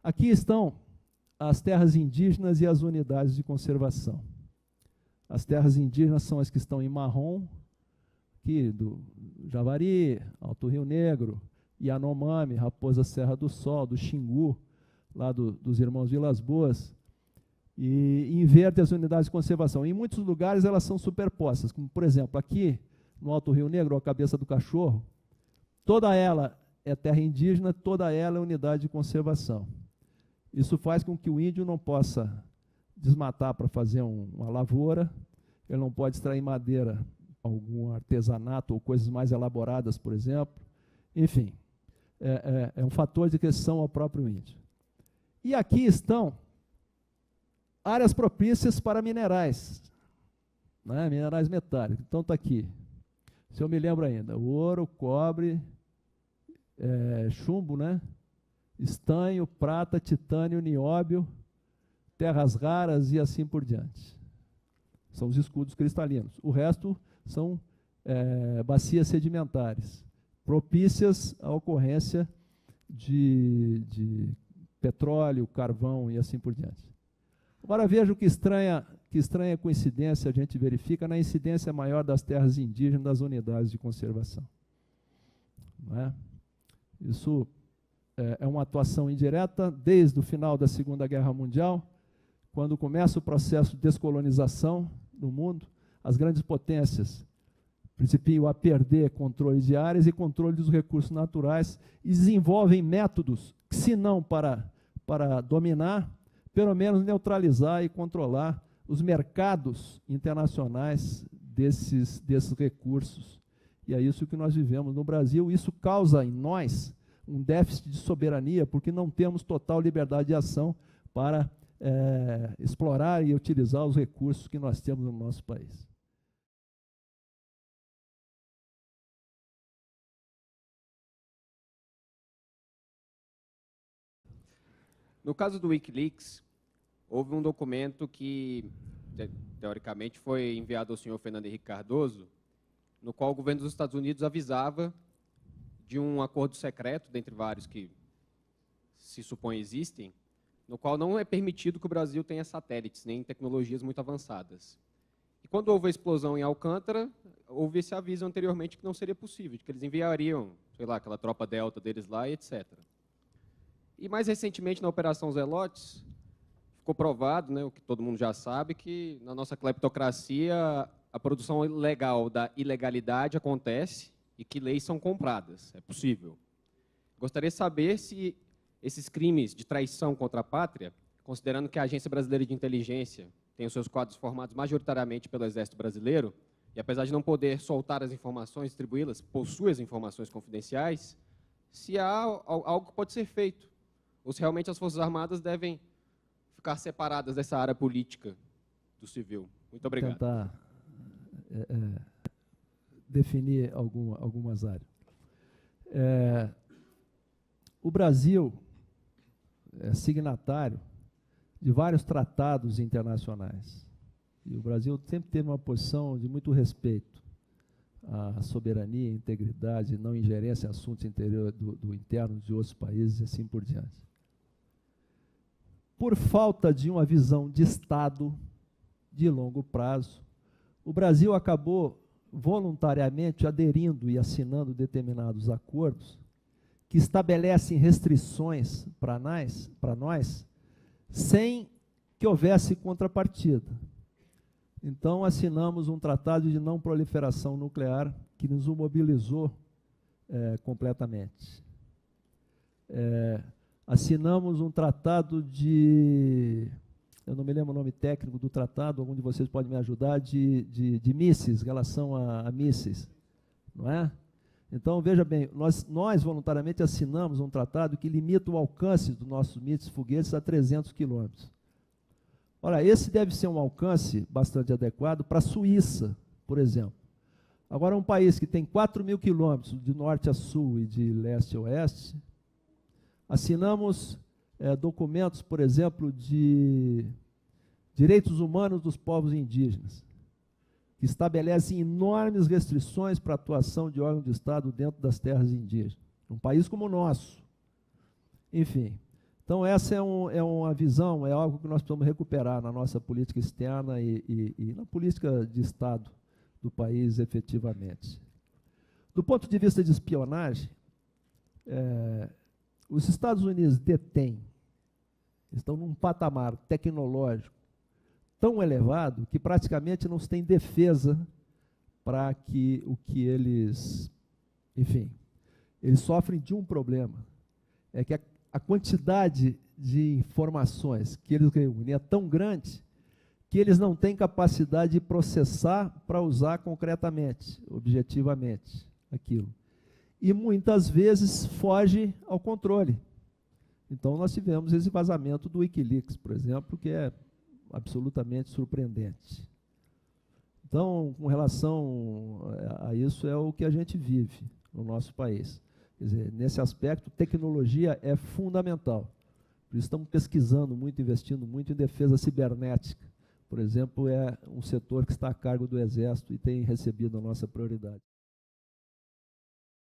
Aqui estão as terras indígenas e as unidades de conservação. As terras indígenas são as que estão em marrom, aqui do Javari, Alto Rio Negro, Yanomami, Raposa Serra do Sol, do Xingu, lá dos irmãos Vilas Boas, e em verde as unidades de conservação. Em muitos lugares elas são superpostas, como por exemplo aqui no Alto Rio Negro, a Cabeça do Cachorro, toda ela é terra indígena, toda ela é unidade de conservação. Isso faz com que o índio não possa desmatar para fazer uma lavoura, ele não pode extrair madeira, algum artesanato ou coisas mais elaboradas, por exemplo. Enfim, é um fator de questão ao próprio índio. E aqui estão áreas propícias para minerais, né? Minerais metálicos. Então está aqui, se eu me lembro ainda, ouro, cobre, chumbo, né? Estanho, prata, titânio, nióbio, terras raras e assim por diante. São os escudos cristalinos. O resto são bacias sedimentares, propícias à ocorrência de petróleo, carvão e assim por diante. Agora veja que estranha coincidência a gente verifica na incidência maior das terras indígenas das unidades de conservação. Não é? Isso é uma atuação indireta desde o final da Segunda Guerra Mundial, quando começa o processo de descolonização no mundo, as grandes potências principiam a perder controle de áreas e controle dos recursos naturais e desenvolvem métodos que, se não para dominar, pelo menos neutralizar e controlar os mercados internacionais desses recursos. E é isso que nós vivemos no Brasil. Isso causa em nós um déficit de soberania, porque não temos total liberdade de ação para explorar e utilizar os recursos que nós temos no nosso país. No caso do Wikileaks, houve um documento que, teoricamente, foi enviado ao senhor Fernando Henrique Cardoso, no qual o governo dos Estados Unidos avisava de um acordo secreto, dentre vários que se supõe existem, no qual não é permitido que o Brasil tenha satélites, nem tecnologias muito avançadas. E quando houve a explosão em Alcântara, houve esse aviso anteriormente que não seria possível, de que eles enviariam, sei lá, aquela tropa delta deles lá e etc. E mais recentemente, na Operação Zelotes, ficou provado, né, o que todo mundo já sabe, que na nossa cleptocracia a produção legal da ilegalidade acontece e que leis são compradas. É possível. Gostaria de saber se esses crimes de traição contra a pátria, considerando que a Agência Brasileira de Inteligência tem os seus quadros formados majoritariamente pelo Exército Brasileiro, e apesar de não poder soltar as informações, distribuí-las, possui as informações confidenciais, se há algo que pode ser feito, ou se realmente as Forças Armadas devem ficar separadas dessa área política do civil. Muito obrigado. Vou tentar definir algumas áreas. O Brasil é signatário de vários tratados internacionais. E o Brasil sempre teve uma posição de muito respeito à soberania, integridade, não ingerência em assuntos internos de outros países e assim por diante. Por falta de uma visão de Estado de longo prazo, o Brasil acabou voluntariamente aderindo e assinando determinados acordos que estabelecem restrições para nós, sem que houvesse contrapartida. Então, assinamos um tratado de não proliferação nuclear que nos mobilizou completamente. Assinamos um tratado eu não me lembro o nome técnico do tratado, algum de vocês pode me ajudar, de mísseis, em relação a mísseis, não é? Então, veja bem, nós voluntariamente assinamos um tratado que limita o alcance dos nossos mísseis foguetes a 300 quilômetros. Ora, esse deve ser um alcance bastante adequado para a Suíça, por exemplo. Agora, um país que tem 4.000 quilômetros de norte a sul e de leste a oeste, assinamos documentos, por exemplo, de direitos humanos dos povos indígenas, que estabelecem enormes restrições para a atuação de órgãos de Estado dentro das terras indígenas. Um país como o nosso. Enfim, Então, essa é uma visão, é algo que nós precisamos recuperar na nossa política externa e na política de Estado do país, efetivamente. Do ponto de vista de espionagem, os Estados Unidos estão num patamar tecnológico tão elevado que praticamente não se tem defesa para que o que eles... Enfim, eles sofrem de um problema, é que a quantidade de informações que eles reúnem é tão grande que eles não têm capacidade de processar para usar concretamente, objetivamente, aquilo. E muitas vezes foge ao controle. Então, nós tivemos esse vazamento do Wikileaks, por exemplo, que é absolutamente surpreendente. Então, com relação a isso, é o que a gente vive no nosso país. Quer dizer, nesse aspecto, tecnologia é fundamental. Por isso estamos pesquisando muito, investindo muito em defesa cibernética. Por exemplo, é um setor que está a cargo do Exército e tem recebido a nossa prioridade.